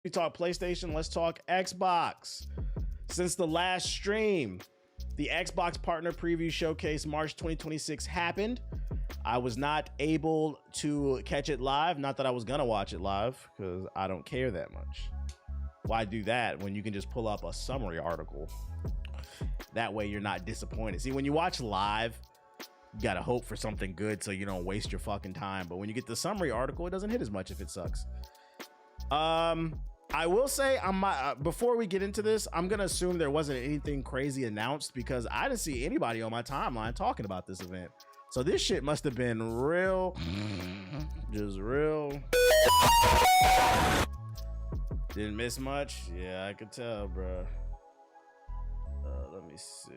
We talk PlayStation, let's talk Xbox. Since the last stream, the Xbox Partner Preview Showcase March 2026 happened. I was not able to catch it live. Not that I was gonna watch it live, because I don't care that much. Why do that when you can just pull up a summary article? That way you're not disappointed. See, when you watch live, you gotta hope for something good so you don't waste your fucking time. But when you get the summary article, it doesn't hit as much if it sucks. I will say, before we get into this, I'm gonna assume there wasn't anything crazy announced because I didn't see anybody on my timeline talking about this event. So this shit must have been real, just real. Didn't miss much. Yeah, I could tell, bro. Let me see.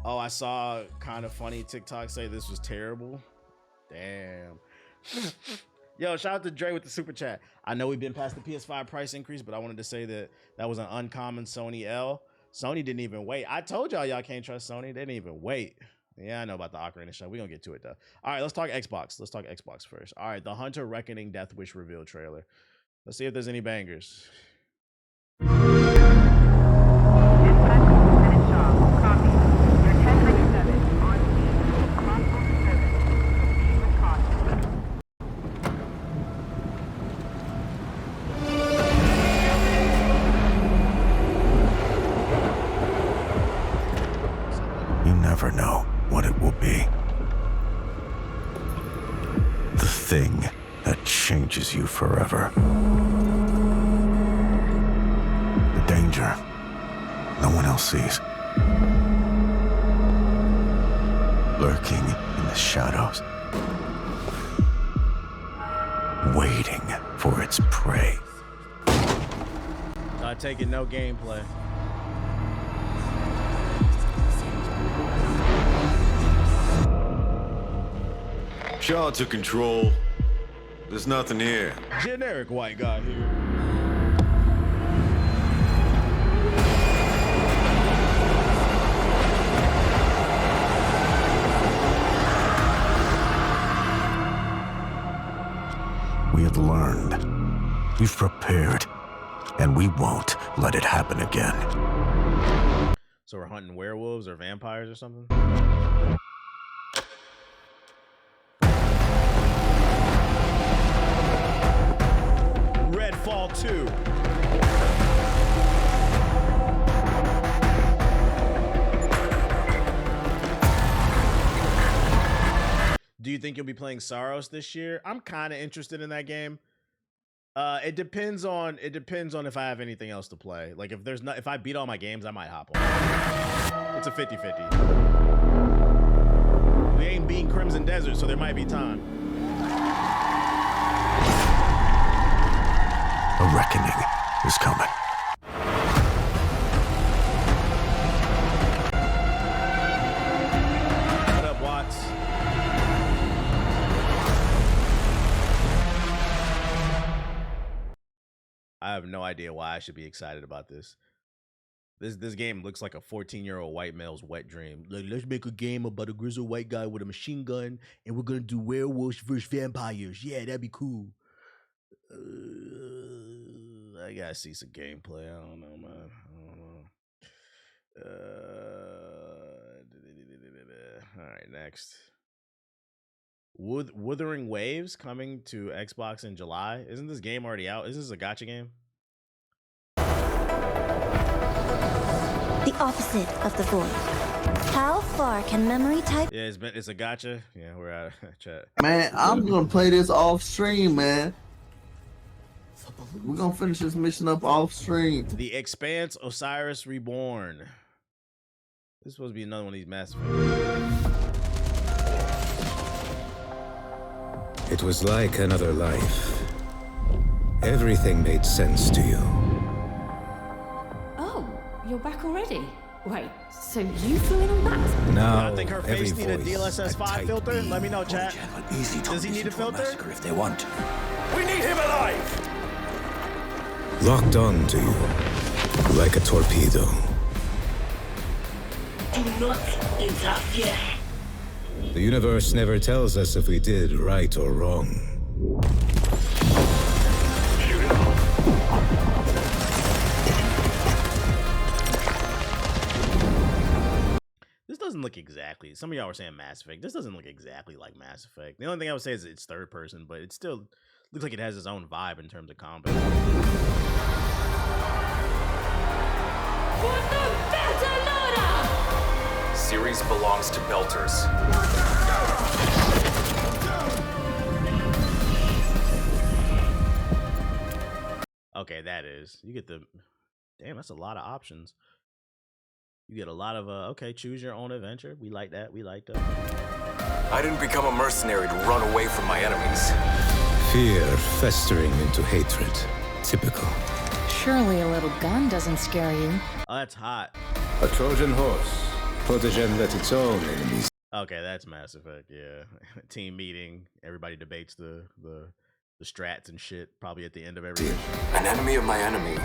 Oh, I saw kind of funny TikTok say this was terrible. Damn. Yo, shout out to Dre with the super chat. I know we've been past the PS5 price increase, but I wanted to say that was an uncommon Sony L. Sony didn't even wait. I told y'all can't trust Sony. They didn't even wait. Yeah, I know about the Ocarina show. We're gonna get to it though. All right, let's talk Xbox. Let's talk Xbox first. All right, the Hunter Reckoning Death Wish reveal trailer. Let's see if there's any bangers. Never know what it will be. The thing that changes you forever. The danger no one else sees. Lurking in the shadows. Waiting for its prey. I take it no gameplay. Shaw to control. There's nothing here. Generic white guy here. We have learned. We've prepared. And we won't let it happen again. So we're hunting werewolves or vampires or something? Redfall 2. Do you think you'll be playing Saros this year? I'm kind of interested in that game. It depends on if I have anything else to play. Like if I beat all my games, I might hop on. It's a 50-50. We ain't beating Crimson Desert, so there might be time. A reckoning is coming. What up, Watts? I have no idea why I should be excited about this. This game looks like a 14-year-old white male's wet dream. Like, let's make a game about a grizzled white guy with a machine gun, and we're gonna do werewolves versus vampires. Yeah, that'd be cool. I gotta see some gameplay. I don't know, man. All right, next. Wuthering Waves coming to Xbox in July. Isn't this game already out? Is this a gacha game? The opposite of the void. How far can memory type? Yeah, it's a gacha. Yeah, we're out of chat. Man, I'm gonna play this off stream, man. We're gonna finish this mission up off stream. The Expanse Osiris Reborn. This is supposed to be another one of these Mass Effect. It was like another life. Everything made sense to you. Oh, you're back already? Wait, so you flew in on that? Now, I think her face need a DLSS 5 filter. Let me know, chat. Does he need a filter? If they want. We need him alive! Locked on to you, like a torpedo. Do not interfere. The universe never tells us if we did right or wrong. This doesn't look exactly. Some of y'all were saying Mass Effect. This doesn't look exactly like Mass Effect. The only thing I would say is it's third person, but it still looks like it has its own vibe in terms of combat. For the Battle Order! Series belongs to Belters. Okay, that is. You get the... Damn, that's a lot of options. You get a lot of, okay, choose your own adventure. We like that. We like that. I didn't become a mercenary to run away from my enemies. Fear festering into hatred. Typical. Surely a little gun doesn't scare you. Oh, that's hot. A Trojan horse. Protege let its own enemies. Okay, that's Mass Effect, yeah. Team meeting. Everybody debates the strats and shit, probably at the end of every mission. An enemy of my enemy.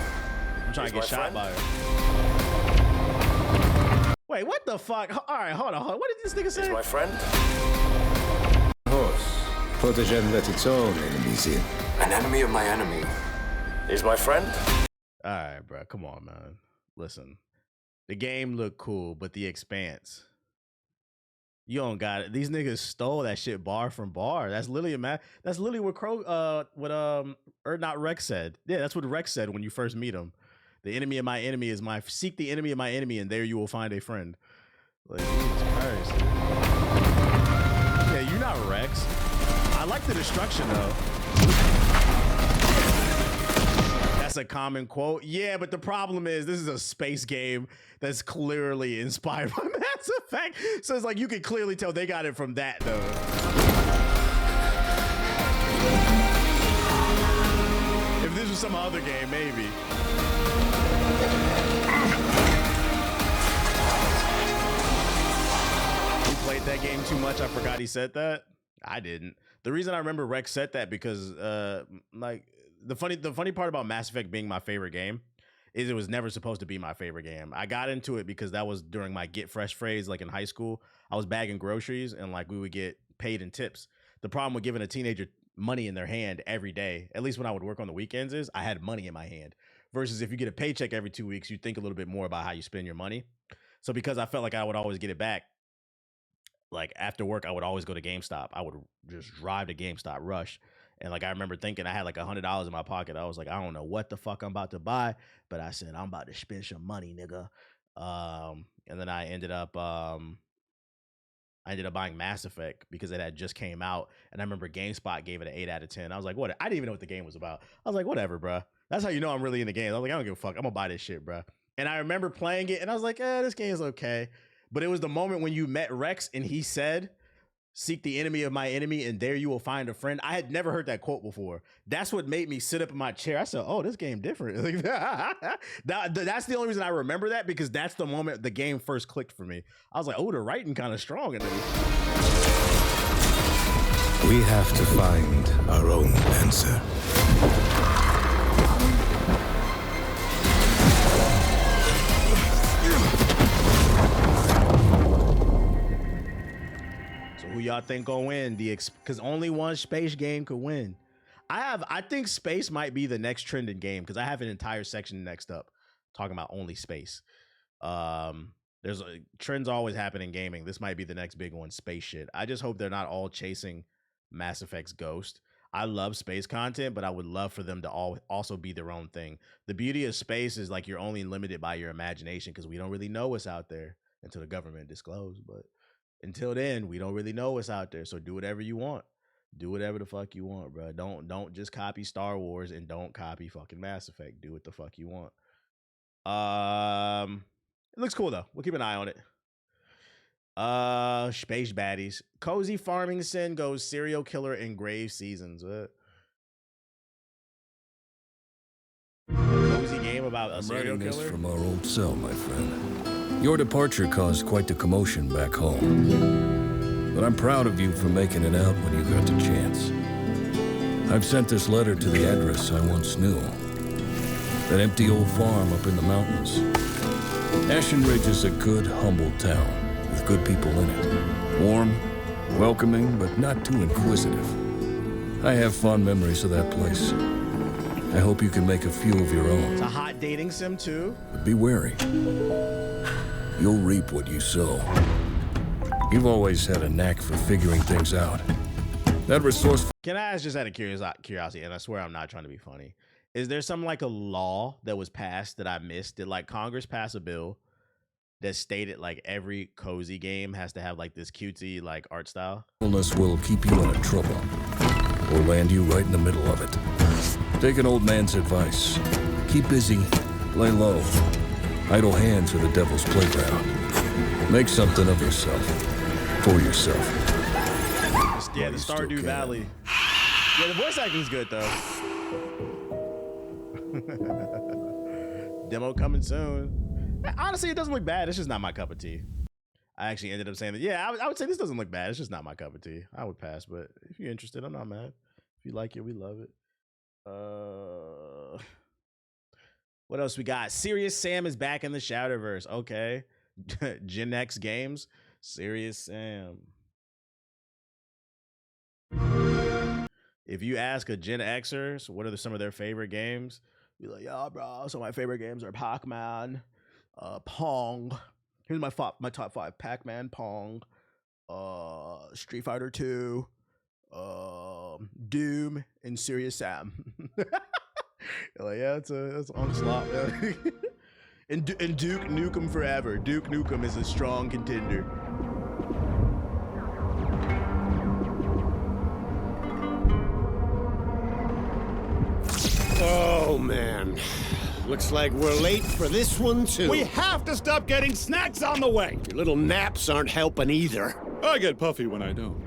I'm trying to get shot by her. Wait, what the fuck? All right, hold on. What did this nigga say? Is my friend? Horse. Protege let its own enemies in. An enemy of my enemy. Is my friend? All right, bro. Come on, man. Listen. The game looked cool, but the Expanse. You don't got it. These niggas stole that shit bar from bar. That's literally that's literally what Rex said. Yeah, that's what Rex said when you first meet him. The enemy of my enemy is my... Seek the enemy of my enemy, and there you will find a friend. Like, Jesus Christ. Yeah, you're not Rex. I like the destruction, though. That's a common quote. Yeah, but the problem is this is a space game that's clearly inspired by Mass Effect. So it's like you can clearly tell they got it from that, though. If this was some other game, maybe. He played that game too much. I forgot he said that. I didn't. The reason I remember Rex said that because like the funny part about Mass Effect being my favorite game is it was never supposed to be my favorite game. I got into it because that was during my get fresh phase, like in high school. I was bagging groceries and like we would get paid in tips. The problem with giving a teenager money in their hand every day, at least when I would work on the weekends, is I had money in my hand. Versus if you get a paycheck every 2 weeks, you think a little bit more about how you spend your money. So because I felt like I would always get it back, like after work, I would always go to GameStop. I would just drive to GameStop, rush. And like I remember thinking I had like $100 in my pocket. I was like, I don't know what the fuck I'm about to buy, but I said I'm about to spend some money, nigga. And then I ended up buying Mass Effect because it had just came out, and I remember GameSpot gave it an 8 out of 10. I was like, what? I didn't even know what the game was about. I was like, whatever, bro. That's how you know I'm really in the game. I was like, I don't give a fuck. I'm gonna buy this shit, bro. And I remember playing it, and I was like, this game is okay. But it was the moment when you met Rex, and he said, "Seek the enemy of my enemy, and there you will find a friend." I had never heard that quote before. That's what made me sit up in my chair. I said, "Oh, this game different." That's the only reason I remember that, because that's the moment the game first clicked for me. I was like, "Oh, the writing kind of strong in this." We have to find our own answer. Who y'all think gonna win? Because only one space game could win. I think space might be the next trending game, because I have an entire section next up talking about only space. There's trends always happen in gaming. This might be the next big one, space shit. I just hope they're not all chasing Mass Effect's Ghost. I love space content, but I would love for them to also be their own thing. The beauty of space is like you're only limited by your imagination, because we don't really know what's out there until the government disclose. But until then, we don't really know what's out there. So do whatever you want. Do whatever the fuck you want, bro. Don't just copy Star Wars, and don't copy fucking Mass Effect. Do what the fuck you want. It looks cool though. We'll keep an eye on it. Space baddies. Cozy farming sim goes serial killer in grave seasons. Cozy game about a serial killer. This from our old cell, my friend. Your departure caused quite the commotion back home. But I'm proud of you for making it out when you got the chance. I've sent this letter to the address I once knew. That empty old farm up in the mountains. Ashen Ridge is a good, humble town with good people in it. Warm, Welcoming, but not too inquisitive. I have fond memories of that place. I hope you can make a few of your own. It's a hot dating sim too. But be wary. You'll reap what you sow. You've always had a knack for figuring things out. That resourceful... Can I ask, just out of curiosity, and I swear I'm not trying to be funny, is there some like a law that was passed that I missed? Did like Congress pass a bill that stated like every cozy game has to have like this cutesy like art style? Will keep you out of trouble, or land you right in the middle of it. Take an old man's advice. Keep busy, lay low. Idle hands are the devil's playground. Make something of yourself, for yourself. Yeah, the Stardew Valley. Yeah, the voice acting's good though. Demo coming soon. Honestly, it doesn't look bad. It's just not my cup of tea. I actually ended up saying that. Yeah, I would say this doesn't look bad. It's just not my cup of tea. I would pass, but if you're interested, I'm not mad. If you like it, we love it. What else we got? Serious Sam is back in the Shatterverse. Okay. Gen X Games. Serious Sam. If you ask a Gen Xers what are some of their favorite games, be like, yeah, bro, some of my favorite games are Pac-Man, Pong. Here's my top 5: Pac-Man, Pong, Street Fighter 2, Doom, and Serious Sam. Like, yeah, it's onslaught, man. and Duke Nukem forever. Duke Nukem is a strong contender. Oh, man. Looks like we're late for this one, too. We have to stop getting snacks on the way! Your little naps aren't helping either. I get puffy when I don't.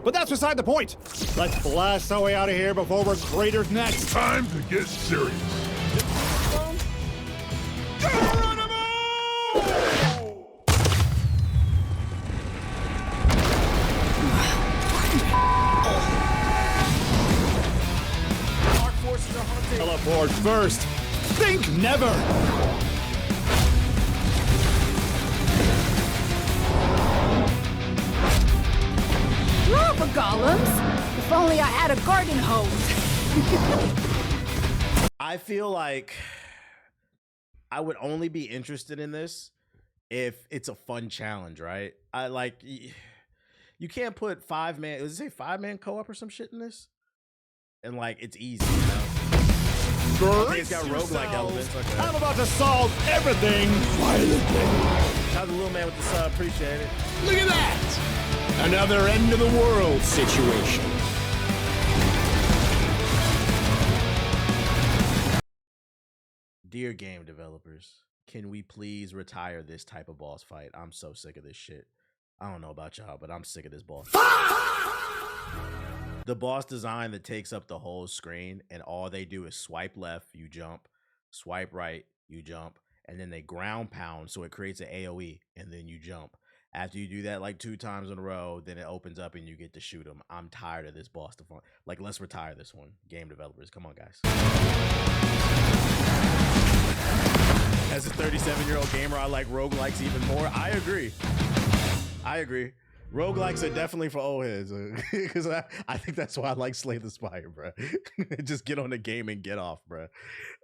But that's beside the point. Let's blast our way out of here before we're cratered next. Time to get serious. Teleport first. Think never. Lava golems. If only I had a garden hose. I feel like I would only be interested in this if it's a fun challenge, right? I like, you can't put 5-man, does it say 5-man co-op or some shit in this? And like, it's easy, you know? It's got roguelike elements. Okay. I'm about to solve everything violently. How's the little man with the sub? Appreciate it. Look at that! Another end of the world situation. Dear game developers, can we please retire this type of boss fight? I'm so sick of this shit. I don't know about y'all, but I'm sick of this boss. The boss design that takes up the whole screen and all they do is swipe left, you jump, swipe right, you jump, and then they ground pound so it creates an AoE and then you jump. After you do that like 2 times in a row, then it opens up and you get to shoot them. I'm tired of this boss design. Like, let's retire this one. Game developers, come on, guys. As a 37-year-old gamer, I like roguelikes even more. I agree. Roguelikes are definitely for old heads, because I think that's why I like Slay the Spire, bro. Just get on the game and get off, bro.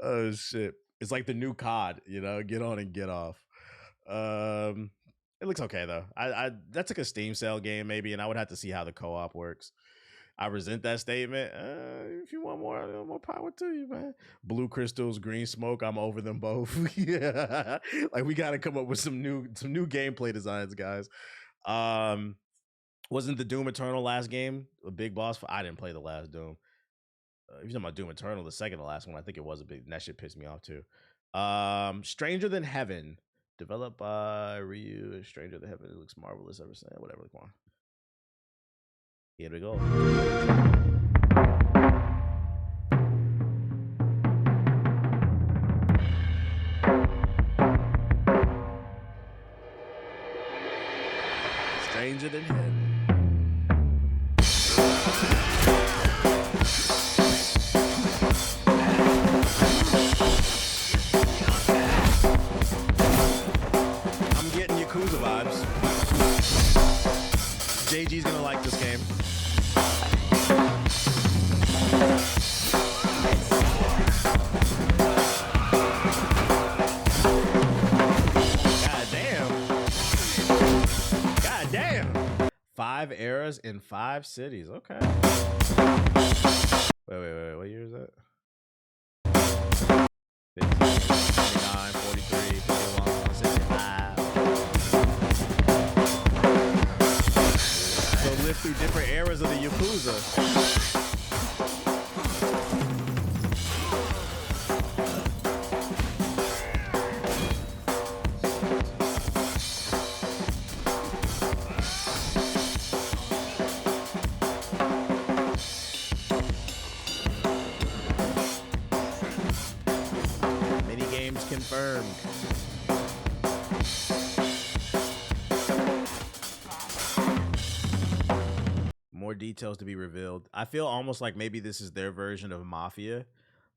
Oh shit, it's like the new COD, you know, get on and get off. It looks okay though. That's like a Steam sale game maybe, and I would have to see how the co-op works. I resent that statement. If you want more power to you, man. Blue crystals, green smoke. I'm over them both. Yeah, like we got to come up with some new gameplay designs, guys. Wasn't the Doom Eternal last game a big boss fight? I didn't play the last Doom. If you're talking about Doom Eternal, the second to last one, I think it was a big. That shit pissed me off too. Stranger Than Heaven, developed by Ryu. Stranger Than Heaven, it looks marvelous ever since. Whatever, come on. Here we go. Stranger Than Heaven. I'm getting Yakuza vibes. JG's gonna like eras in 5 cities. Okay. Wait. What year is that? 15, 29, 43, 51, 65. So live through different eras of the Yakuza. Confirmed. More details to be revealed. I feel almost like maybe this is their version of Mafia.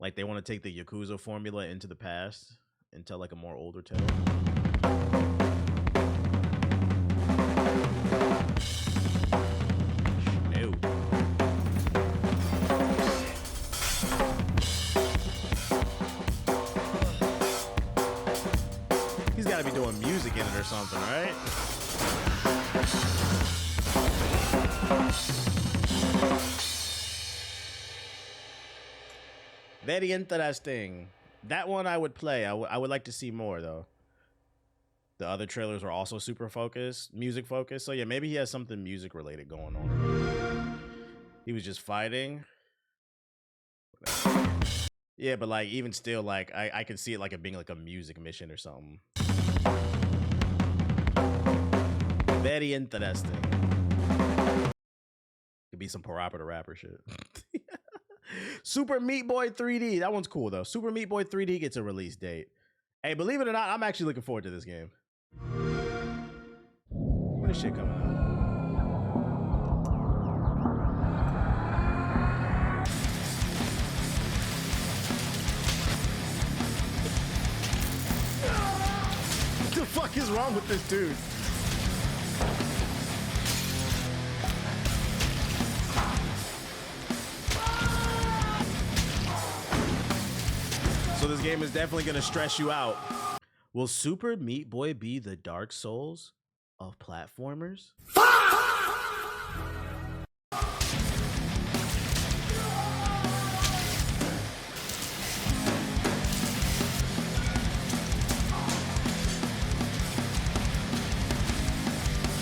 Like they want to take the Yakuza formula into the past and tell like a more older tale. No. Gotta be doing music in it or something, right? Very interesting. That one I would play. I would like to see more though. The other trailers were also super focused, music focused. So yeah, maybe he has something music related going on. He was just fighting. Yeah, but like even still, like I could see it like it being like a music mission or something. Very interesting. Could be some Parappa the Rapper shit. Super Meat Boy 3D. That one's cool though. Super Meat Boy 3D gets a release date. Hey, believe it or not, I'm actually looking forward to this game. When is shit coming out? What the fuck is wrong with this dude? So this game is definitely going to stress you out. Will Super Meat Boy be the Dark Souls of platformers?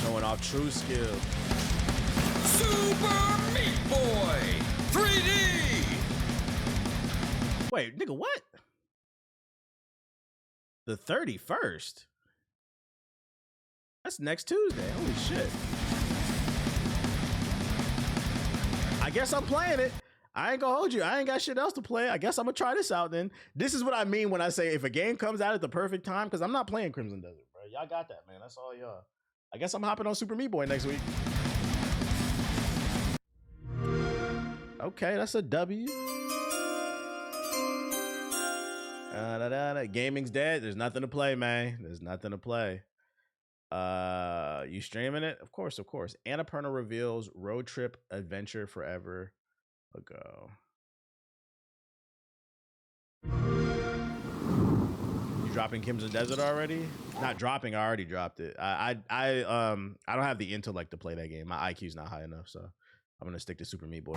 Showing off true skill. Super Meat Boy 3D! Wait, nigga, what? The 31st? That's next Tuesday. Holy shit. I guess I'm playing it. I ain't gonna hold you. I ain't got shit else to play. I guess I'm gonna try this out then. This is what I mean when I say if a game comes out at the perfect time, because I'm not playing Crimson Desert, bro. Y'all got that, man. That's all y'all. I guess I'm hopping on Super Meat Boy next week. Okay, that's a W. Gaming's dead. There's nothing to play, man. There's nothing to play. You streaming it? Of course, of course. Annapurna reveals Road Trip Adventure Forever ago. You dropping Crimson Desert already? Not dropping. I already dropped it. I don't have the intellect to play that game. My IQ's not high enough, so I'm gonna stick to Super Meat Boy.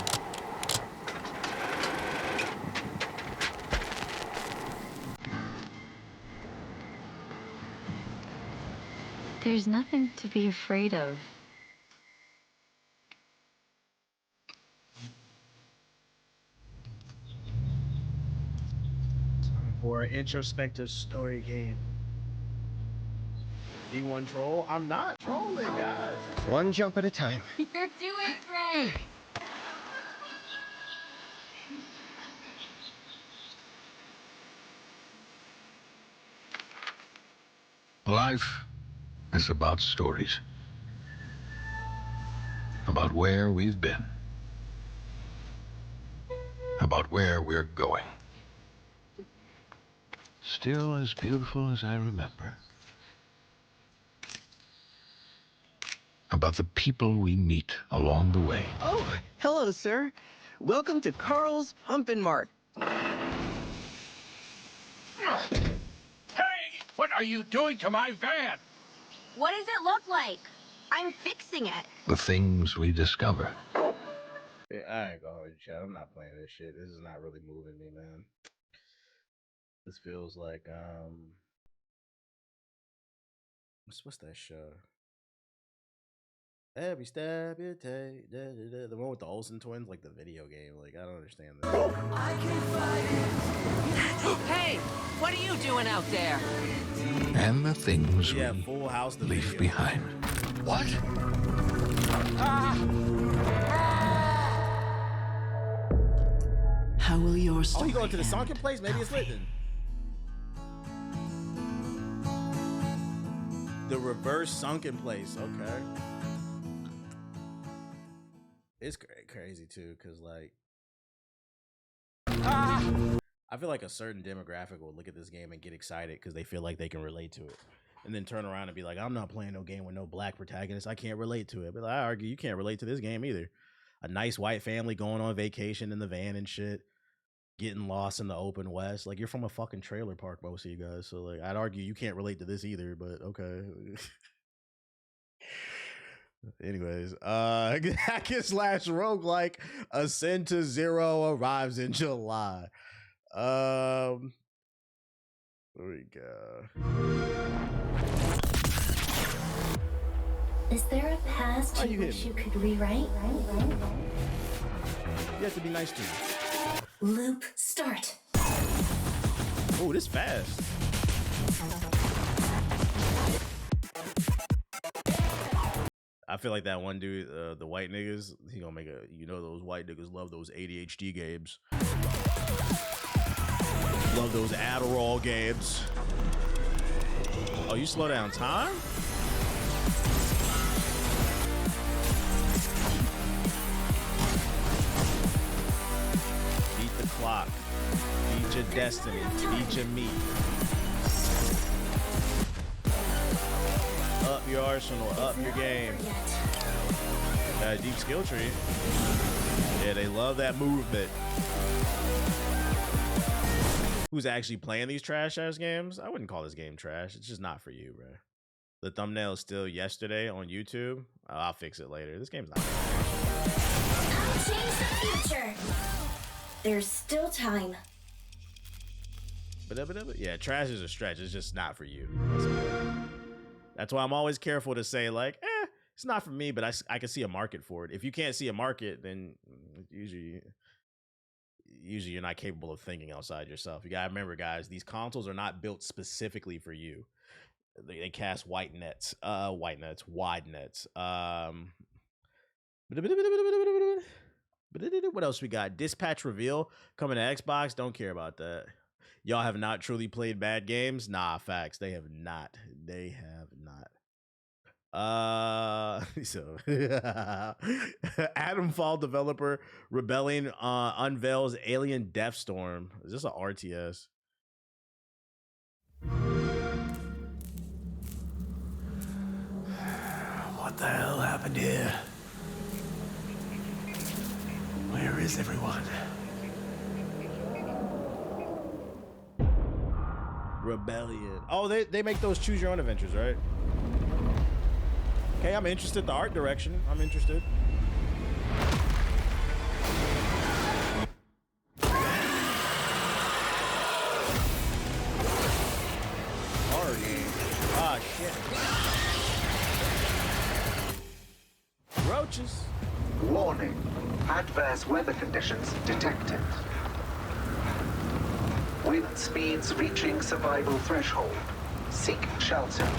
There's nothing to be afraid of. For an introspective story game. D1 troll? I'm not trolling, guys. One jump at a time. You're doing great! Life is about stories. About where we've been. About where we're going. Still as beautiful as I remember. About the people we meet along the way. Oh, hello, sir. Welcome to Carl's Pumpkin Mart. Hey! What are you doing to my van? What does it look like? I'm fixing it. the things we discover. Yeah, I ain't going to chat. I'm not playing this shit. This is not really moving me, man. This feels like what's that show? Every step you take, the one with the Olsen twins, like the video game. Like I don't understand that. Hey, what are you doing out there? And the things Yeah, we Full House, the leave video. behind. What? How will your story Oh, you going to the sunken place? Maybe it's lit then. The reverse sunken place. Okay. It's crazy too, because like I feel like a certain demographic will look at this game and get excited because they feel like they can relate to it, and then turn around and be like, I'm not playing no game with no black protagonist. I can't relate to it. But I argue you can't relate to this game either. A nice white family going on vacation in the van and shit, getting lost in the open west. Like, you're from a fucking trailer park, most of you guys. So like I'd argue you can't relate to this either, but okay. Anyways, hack-and-slash roguelike Ascend to Zero arrives in July. There we go. Is there a past you wish you could rewrite? You have to be nice to me. Loop start. Oh, this fast. I feel like that one dude, the white niggas, he gonna make a, those white niggas love those ADHD games. Love those Adderall games. Oh, you slow down time? Beat the clock. Beat your destiny. Beat your meat. Up your arsenal, up your game. Got a deep skill tree. Yeah, they love that movement. Who's actually playing these trash ass games? I wouldn't call this game trash. It's just not for you, bro. The thumbnail is still yesterday on YouTube. I'll fix it later. This game's not. I'll change the future. There's still time. Yeah, trash is a stretch. It's just not for you. That's why I'm always careful to say, like, it's not for me, but I can see a market for it. If you can't see a market, then usually you're not capable of thinking outside yourself. You gotta remember, guys, these consoles are not built specifically for you. They cast wide nets. What else we got? Dispatch reveal coming to Xbox. Don't care about that. Y'all have not truly played bad games? Nah, facts. They have not. They have not. So Atomfall developer Rebellion unveils Alien Deathstorm. Is this a RTS? What the hell happened here? Where is everyone? Rebellion. Oh, they make those choose your own adventures, right? Okay, I'm interested. The art direction, I'm interested. Horror game. Ah, shit. Roaches. Warning. Adverse weather conditions detected. Wind speeds reaching survival threshold. Seek shelter.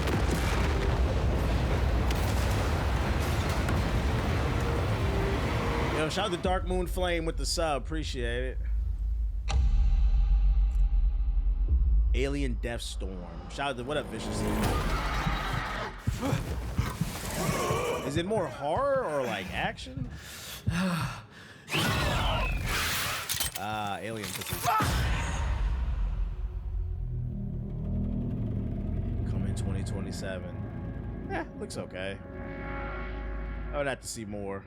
Yo, shout out to Dark Moon Flame with the sub. Appreciate it. Alien Deathstorm. Shout out to what up, Vicious. Is it more horror or like action? Alien pussy. Coming 2027. Looks okay. I would have to see more.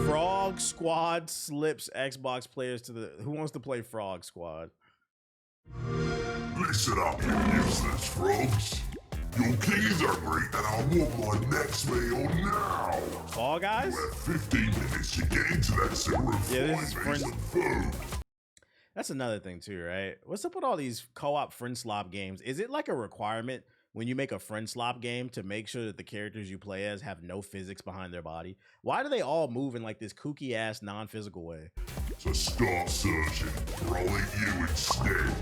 Frog Sqwad slips Xbox players to the... Who wants to play Frog Sqwad? Listen up, you useless frogs. Your king is hungry, and I want my next meal now. Fall Guys? You have 15 minutes to get into that center and Yeah, find this is me friends. some food. That's another thing too, right? What's up with all these co-op friend slop games? Is it like a requirement when you make a friend slop game to make sure that the characters you play as have no physics behind their body? Why do they all move in like this kooky ass non-physical way? So start searching, or I'll eat you instead.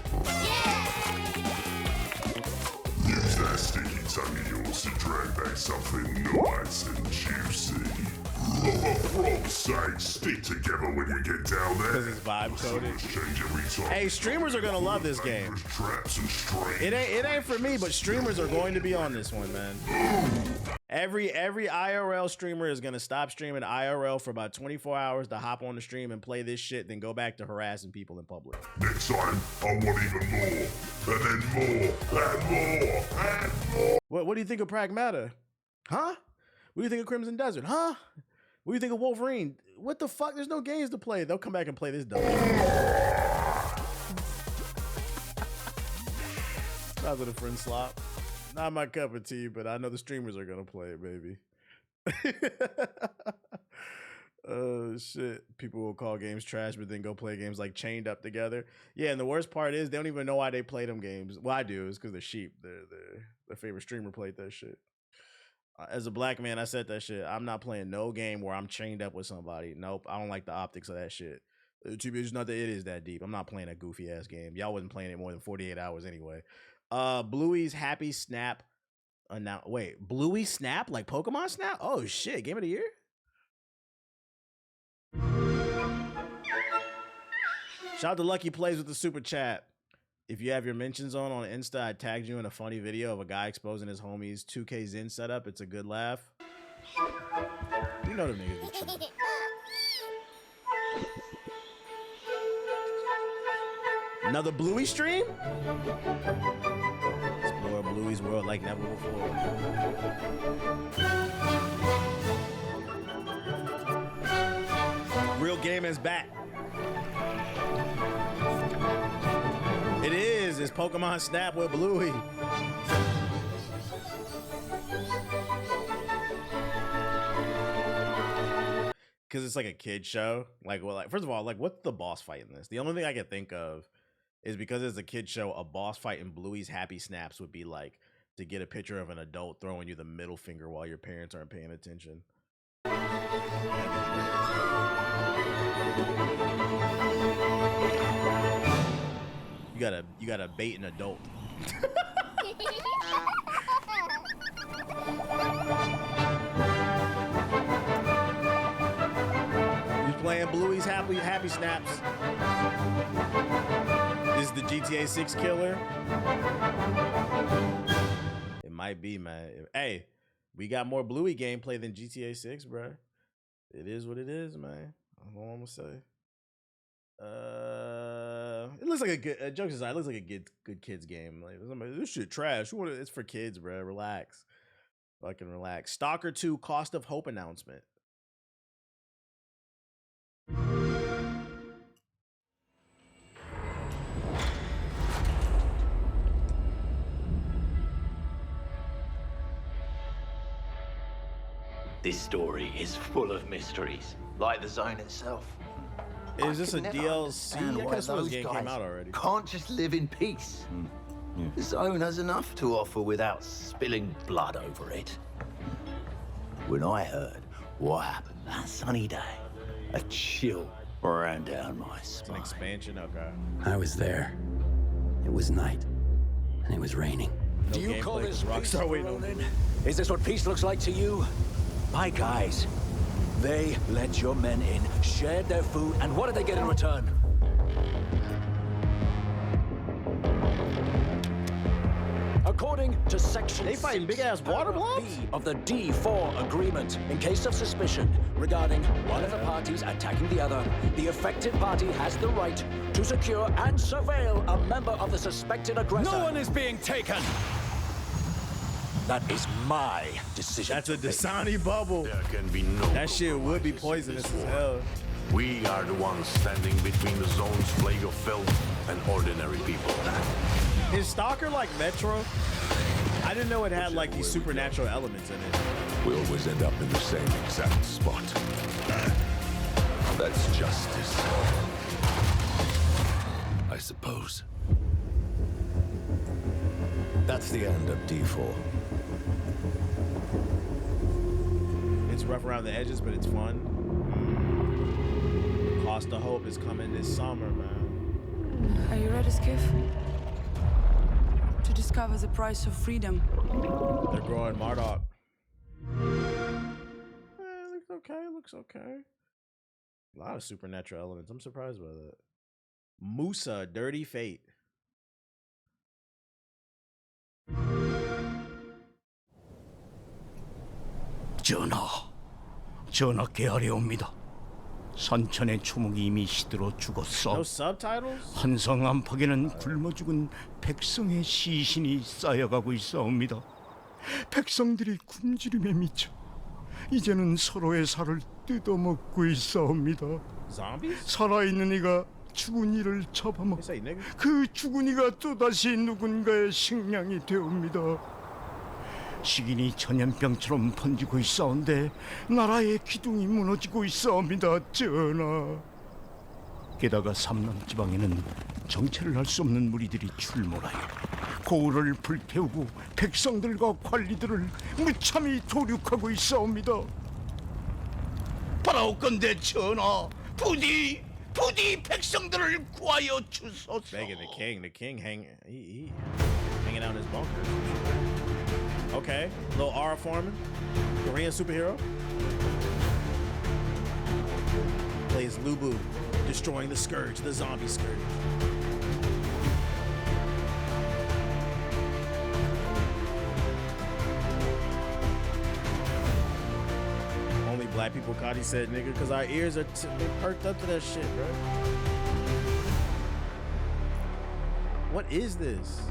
Use that sticky tongue of yours to drag back something nice and juicy. Oh, for God's sake, stick together when you get down there. Because it's vibe coded. Change every time. Hey, streamers are gonna love this game. Traps and strains. It ain't for me, but streamers are going to be on this one, man. Every IRL streamer is gonna stop streaming IRL for about 24 hours to hop on the stream and play this shit, then go back to harassing people in public. Next time, I want even more. And then more. And more. And more. What do you think of Pragmata? Huh? What do you think of Crimson Desert? Huh? What do you think of Wolverine? What the fuck? There's no games to play. They'll come back and play this dumb. Not with a friend slop. Not my cup of tea, but I know the streamers are gonna play it, baby. Oh shit. People will call games trash, but then go play games like Chained Up together. Yeah, and the worst part is they don't even know why they play them games. Well, I do. It's because they're sheep. Their favorite streamer played that shit. As a black man, I said that shit. I'm not playing no game where I'm chained up with somebody. Nope, I don't like the optics of that shit. It's not that it is that deep. I'm not playing a goofy ass game. Y'all wasn't playing it more than 48 hours anyway. Bluey's Happy Snap. Wait, Bluey Snap like Pokemon Snap? Oh shit, Game of the Year? Shout out to Lucky Plays with the super chat. If you have your mentions on Insta, I tagged you in a funny video of a guy exposing his homie's 2K Zen setup. It's a good laugh. You know the niggas get you. Another Bluey stream? Explore Bluey's world like never before. Real Gaming's back. It is. It's Pokemon Snap with Bluey. Because it's like a kid show. Like, well, first of all, like, what's the boss fight in this? The only thing I can think of is because it's a kid show, a boss fight in Bluey's Happy Snaps would be like to get a picture of an adult throwing you the middle finger while your parents aren't paying attention. You gotta bait an adult. You playing Bluey's Happy Snaps? This is the GTA 6 killer. It might be, man. Hey, we got more Bluey gameplay than GTA 6, bro. It is what it is, man. That's all I'm gonna say. It looks like a good. Jokes aside, it looks like a good kids game. Like this shit trash. It's for kids, bro. Relax, fucking relax. Stalker 2 Cost of Hope announcement. This story is full of mysteries, like the zone itself. Is this a DLC? I could have sworn this game came out already. Can't just live in peace. The zone has enough to offer without spilling blood over it. When I heard what happened that sunny day, a chill ran down my spine. It's an expansion, okay. I was there. It was night, and it was raining. Do you call this peace, Ronin? Is this what peace looks like to you? My guys, they let your men in, shared their food, and what did they get in return? According to Section They fighting big ass water blobs of the D4 agreement, in case of suspicion regarding one of the parties attacking the other, the affected party has the right to secure and surveil a member of the suspected aggressor. No one is being taken! That is my decision. That's a Dasani bubble. There can be no That shit would be poisonous as hell. We are the ones standing between the zone's plague of filth and ordinary people. Is Stalker like Metro? I didn't know it had like these supernatural elements in it. We always end up in the same exact spot. That's justice, I suppose. That's the end of D4. It's rough around the edges, but it's fun. Cost of Hope is coming this summer, man. Are you ready, Skiff? To discover the price of freedom. They're growing Marduk. Looks okay, looks okay. A lot of supernatural elements. I'm surprised by that. Moosa, Dirty Fate. 전하께 아뢰옵니다. 선천의 초목이 이미 시들어 죽었어. No subtitles? 한성 안팎에는 굶어 죽은 백성의 시신이 쌓여가고 있사옵니다. 백성들이 굶주림에 미쳐 이제는 서로의 살을 뜯어먹고 있사옵니다. Zombies? 살아있는 이가 죽은 이를 잡아먹고 그 죽은 이가 또다시 누군가의 식량이 되옵니다. 식인이 전염병처럼 번지고 있사온데 나라의 기둥이 무너지고 있사옵니다, 전하. 게다가 삼남 지방에는 정체를 알 수 없는 무리들이 출몰하여 고을을 불태우고 백성들과 관리들을 무참히 도륙하고 있사옵니다. 바라옵건대 전하, 부디 백성들을 구하여 주소서. Begging the king hanging out in his bunker. Okay, little Aura Foreman, Korean superhero. Plays Lubu, destroying the Scourge, the zombie Scourge. Only black people, Cody said, nigga, because our ears are perked up to that shit, bro. What is this?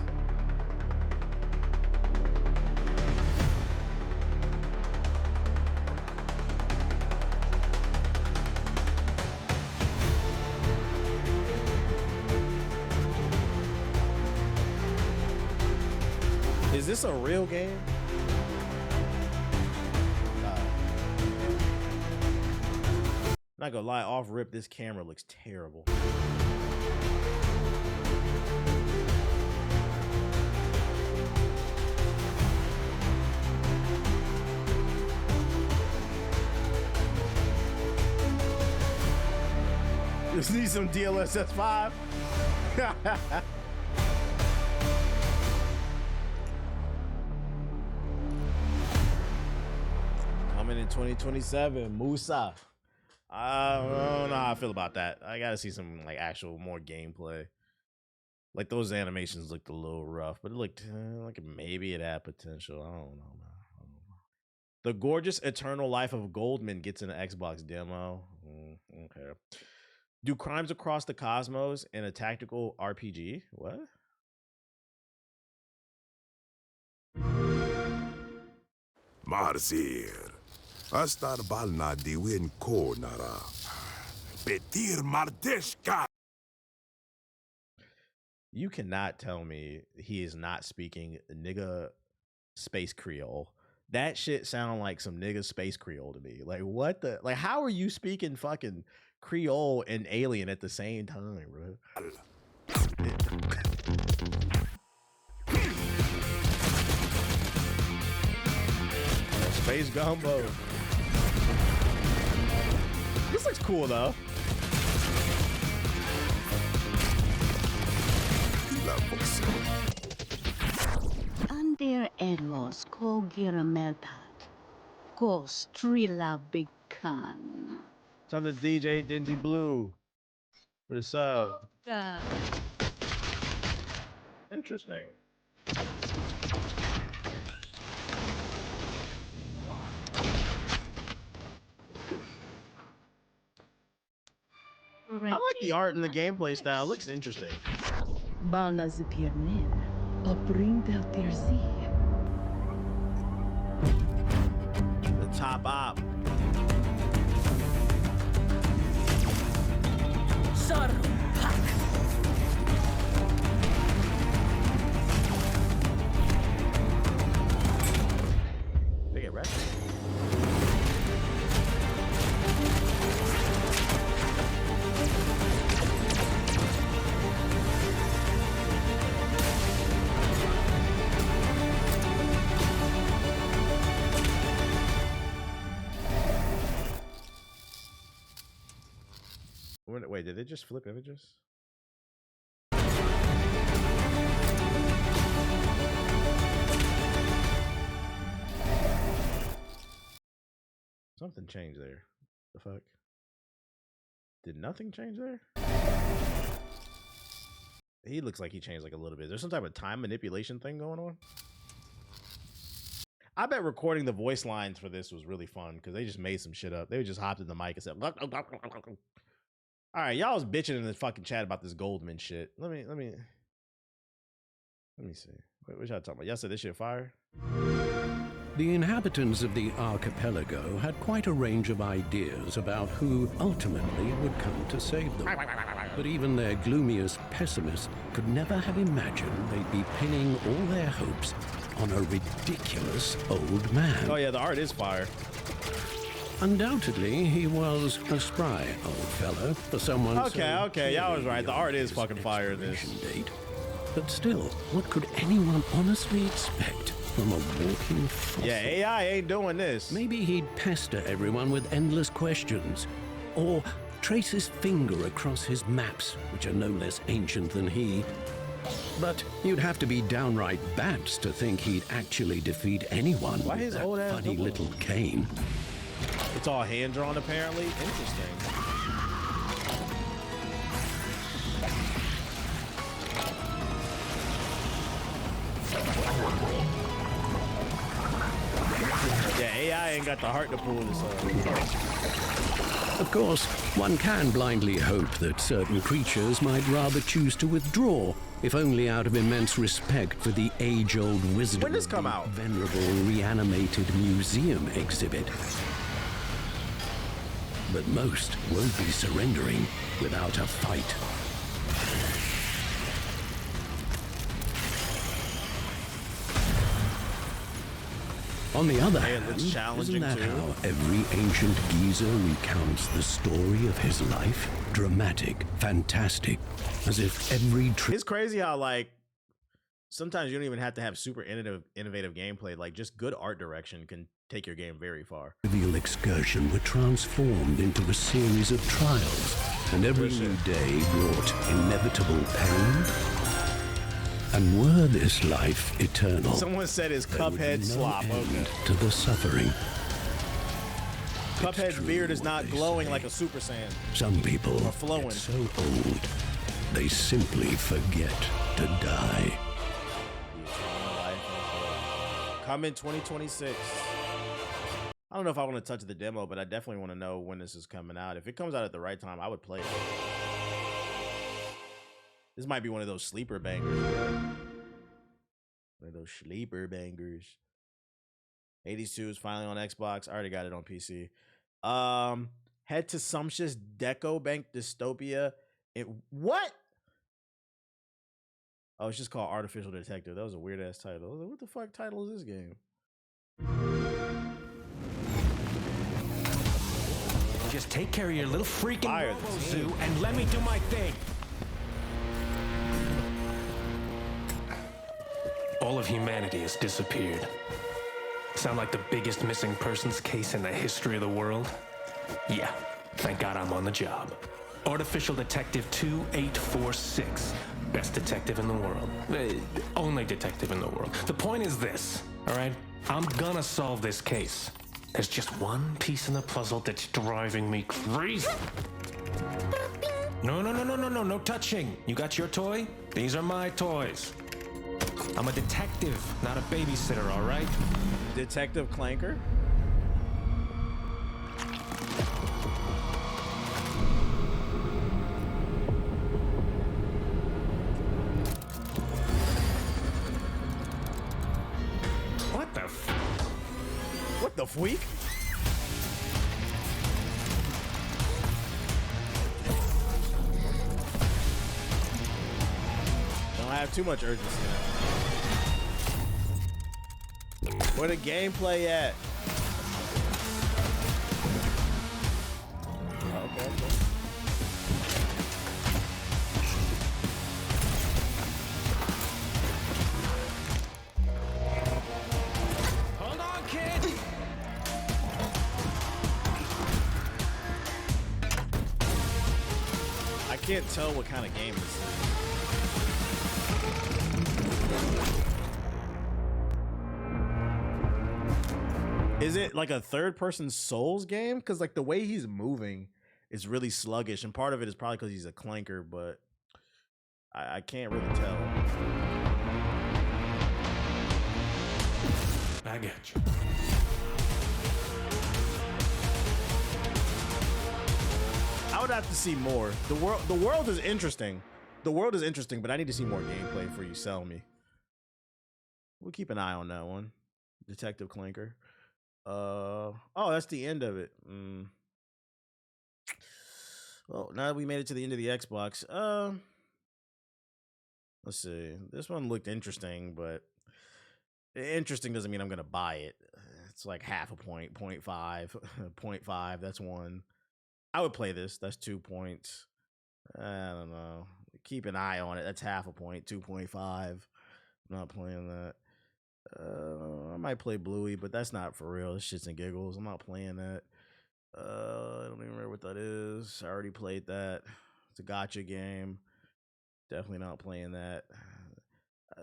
Is this a real game? Not gonna lie, off rip, this camera looks terrible. Just need some DLSS 5. Coming in 2027, Moosa. I don't know how I feel about that. I gotta see some like actual more gameplay. Like those animations looked a little rough, but it looked like maybe it had potential. I don't know, man. The gorgeous eternal life of Goldman gets an Xbox demo. Okay. Do crimes across the cosmos in a tactical RPG? What? Marzir. Astar balna diwin ko nara. Petir mardeshka. You cannot tell me he is not speaking nigga space Creole. That shit sound like some nigga space Creole to me. Like what the like how are you speaking fucking Creole and alien at the same time, bro? Space gumbo. This looks cool though. Under Elos Kogira Meltat. Go Strila Big Khan. It's on the DJ Dindy Blue. What's up? Interesting. I like the art and the gameplay style. It looks interesting. Balna Zipirnin. Bring del Tirzi. The top op. did it just flip images? Something changed there. The fuck? Did nothing change there? He looks like he changed like a little bit. There's some type of time manipulation thing going on. I bet recording the voice lines for this was really fun because they just made some shit up. They just hopped in the mic and said, all right, y'all was bitching in the fucking chat about this Goldman shit. Let me see. What y'all talking about? Y'all said this shit fire? The inhabitants of the archipelago had quite a range of ideas about who ultimately would come to save them. But even their gloomiest pessimists could never have imagined they'd be pinning all their hopes on a ridiculous old man. Oh yeah, the art is fire. Undoubtedly, he was a spry old fellow for someone. Okay, y'all was right. The art is fucking fire in this. Date. But still, what could anyone honestly expect from a walking fossil? Yeah, AI ain't doing this. Maybe he'd pester everyone with endless questions, or trace his finger across his maps, which are no less ancient than he. But you'd have to be downright bats to think he'd actually defeat anyone with that funny little cane. It's all hand-drawn, apparently. Interesting. Yeah, AI ain't got the heart to pull this off. Of course, one can blindly hope that certain creatures might rather choose to withdraw, if only out of immense respect for the age-old wisdom When does this come of the out? venerable reanimated museum exhibit. But most won't be surrendering without a fight. On the other hand, isn't that how every ancient geezer recounts the story of his life? Dramatic, fantastic, as if every... It's crazy how, like, sometimes you don't even have to have super innovative gameplay. Like, just good art direction can take your game very far. Trivial excursion were transformed into a series of trials, and every new day brought inevitable pain. And were this life eternal, someone said his Cuphead slop. Okay. To the suffering. Cuphead's beard is not glowing like a Super Saiyan. Some people are flowing. Get so old, they simply forget to die. Coming 2026. I don't know if I want to touch the demo, but I definitely want to know when this is coming out. If it comes out at the right time, I would play it. This might be one of those sleeper bangers. One of those sleeper bangers. 82 is finally on Xbox. I already got it on PC. Head to Sumptuous Deco Bank Dystopia. What? Oh, it's just called Artificial Detective. That was a weird ass title. I was like, what the fuck title is this game? Just take care of your little freaking Robo-Zoo and let me do my thing. All of humanity has disappeared. Sound like the biggest missing persons case in the history of the world? Yeah, thank God I'm on the job. Artificial Detective 2846. Best detective in the world. Only detective in the world. The point is this, all right? I'm gonna solve this case. There's just one piece in the puzzle that's driving me crazy. No touching. You got your toy? These are my toys. I'm a detective, not a babysitter, all right? Detective Clanker? What the f... What the freak? Don't have too much urgency now. Where the gameplay at? Okay. Hold on, kid! I can't tell what kind of game this is. Is it like a third-person Souls game? Because like the way he's moving is really sluggish, and part of it is probably because he's a clanker, but I can't really tell. I got you. I would have to see more. The world is interesting. The world is interesting, but I need to see more gameplay before you sell me. We'll keep an eye on that one. Detective Clanker. Oh, that's the end of it. Well, now that we made it to the end of the Xbox, let's see. This one looked interesting, but interesting doesn't mean I'm gonna buy it. It's like half a point, 0.5, 0.5. That's one. I would play this. That's 2 points. I don't know. Keep an eye on it. That's half a point, 2.5. I'm not playing that. I might play Bluey, but that's not for real. It's shits and giggles. I'm not playing that. I don't even remember what that is. I already played that. It's a gotcha game. Definitely not playing that.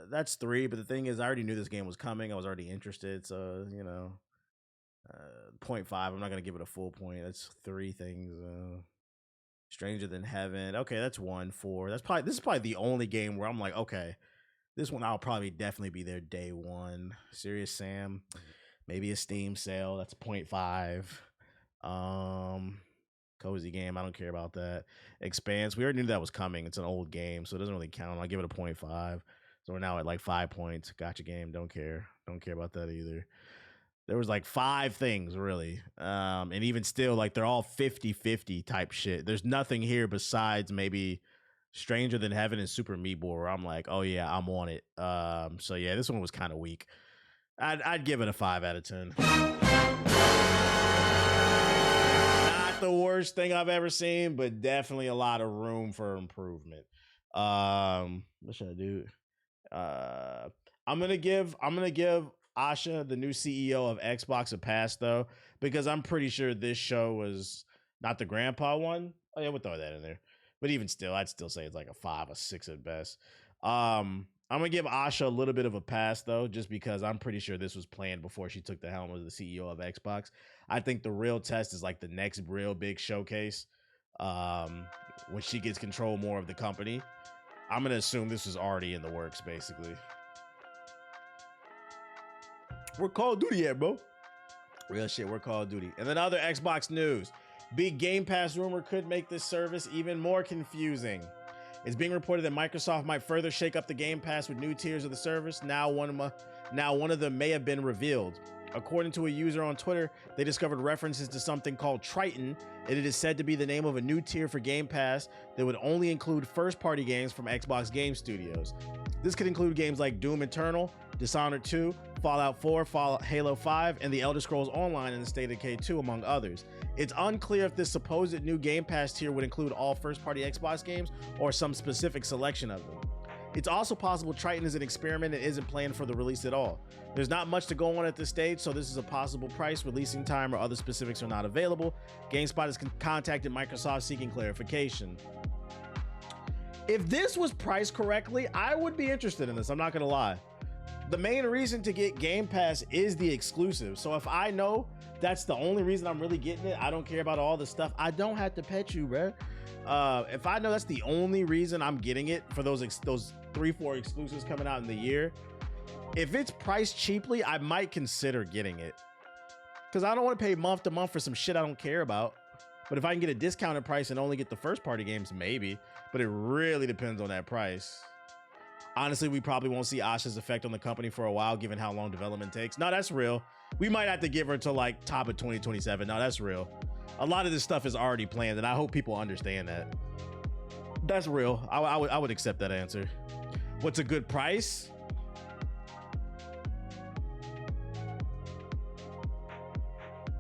That's 3, but the thing is, I already knew this game was coming. I was already interested, so, you know. 0.5. I'm not going to give it a full point. That's 3 things. Stranger Than Heaven. Okay, that's 1, 4. This is probably the only game where I'm like, okay, this one I'll probably definitely be there day one. Serious Sam. Maybe a Steam sale. That's 0.5. Cozy game. I don't care about that. Expanse. We already knew that was coming. It's an old game, so it doesn't really count. I'll give it a 0.5. So we're now at like 5 points. Gotcha game. Don't care. Don't care about that either. There was like 5 things really. And even still, like they're all 50-50 type shit. There's nothing here besides maybe Stranger Than Heaven and Super Meat Boy where I'm like, oh yeah, I'm on it. So yeah, this one was kind of weak. I'd give it a 5 out of 10. Not the worst thing I've ever seen, but definitely a lot of room for improvement. What should I do? I'm gonna give Asha, the new CEO of Xbox, a pass though, because I'm pretty sure this show was not the grandpa one. Oh yeah, we'll throw that in there. But even still, I'd still say it's like a 5 or 6 at best. I'm gonna give Asha a little bit of a pass though, just because I'm pretty sure this was planned before she took the helm as the CEO of Xbox. I think the real test is like the next real big showcase, when she gets control more of the company. I'm gonna assume this was already in the works, basically. We're Call of Duty at, bro. Real shit, we're Call of Duty. And then other Xbox news. Big Game Pass rumor could make this service even more confusing. It's being reported that Microsoft might further shake up the Game Pass with new tiers of the service. Now one of them may have been revealed. According to a user on Twitter, they discovered references to something called Triton, and it is said to be the name of a new tier for Game Pass that would only include first-party games from Xbox Game Studios. This could include games like Doom Eternal, Dishonored 2, Fallout 4, Halo 5, and The Elder Scrolls Online and the State of Decay 2, among others. It's unclear if this supposed new Game Pass tier would include all first-party Xbox games or some specific selection of them. It's also possible Triton is an experiment and isn't planned for the release at all. There's not much to go on at this stage, so this is a possible price, releasing time, or other specifics are not available. GameSpot has contacted Microsoft seeking clarification. If this was priced correctly, I would be interested in this, I'm not gonna lie. The main reason to get Game Pass is the exclusive. So if I know that's the only reason I'm really getting it, I don't care about all the stuff. I don't have to pet you, bro. If I know that's the only reason I'm getting it for those 3-4 exclusives coming out in the year, if it's priced cheaply, I might consider getting it. Because I don't want to pay month to month for some shit I don't care about. But if I can get a discounted price and only get the first party games, maybe. But it really depends on that price. Honestly, we probably won't see Asha's effect on the company for a while, given how long development takes. No, that's real. We might have to give her until like top of 2027. No, that's real. A lot of this stuff is already planned, and I hope people understand that. That's real. I would accept that answer. What's a good price?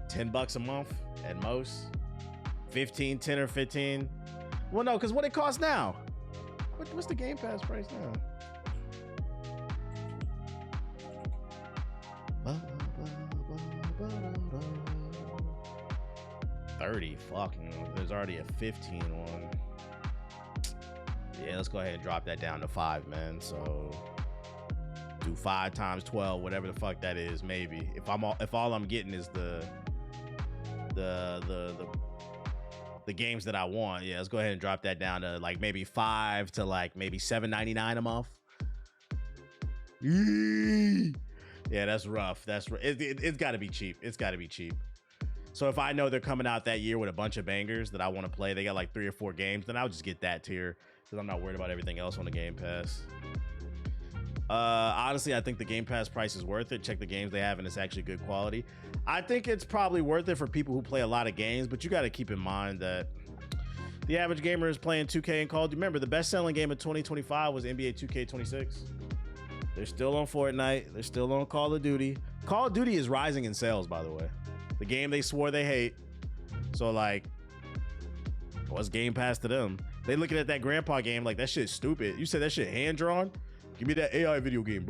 $10 a month at most. 15, 10 or 15. Well, no, because what it costs now. What's the Game Pass price now? $30. Fucking. There's already a 15 one. Yeah, let's go ahead and drop that down to 5, man. So do 5 times 12, whatever the fuck that is, maybe. If all I'm getting is the games that I want, yeah, let's go ahead and drop that down to like maybe 5 to like maybe $7.99 a month. Yeah, that's rough. It's got to be cheap. It's got to be cheap. So if I know they're coming out that year with a bunch of bangers that I want to play, they got like 3 or 4 games, then I'll just get that tier because I'm not worried about everything else on the Game Pass. Honestly, I think the Game Pass price is worth it. Check the games they have and it's actually good quality. I think it's probably worth it for people who play a lot of games, but you got to keep in mind that the average gamer is playing 2K and Call of Duty. Remember, the best-selling game of 2025 was NBA 2K26. They're still on Fortnite. They're still on Call of Duty. Call of Duty is rising in sales, by the way. The game they swore they hate. So, like, what's Game Pass to them? They looking at that grandpa game like that shit's stupid. You said that shit hand-drawn? Give me that AI video game, bro.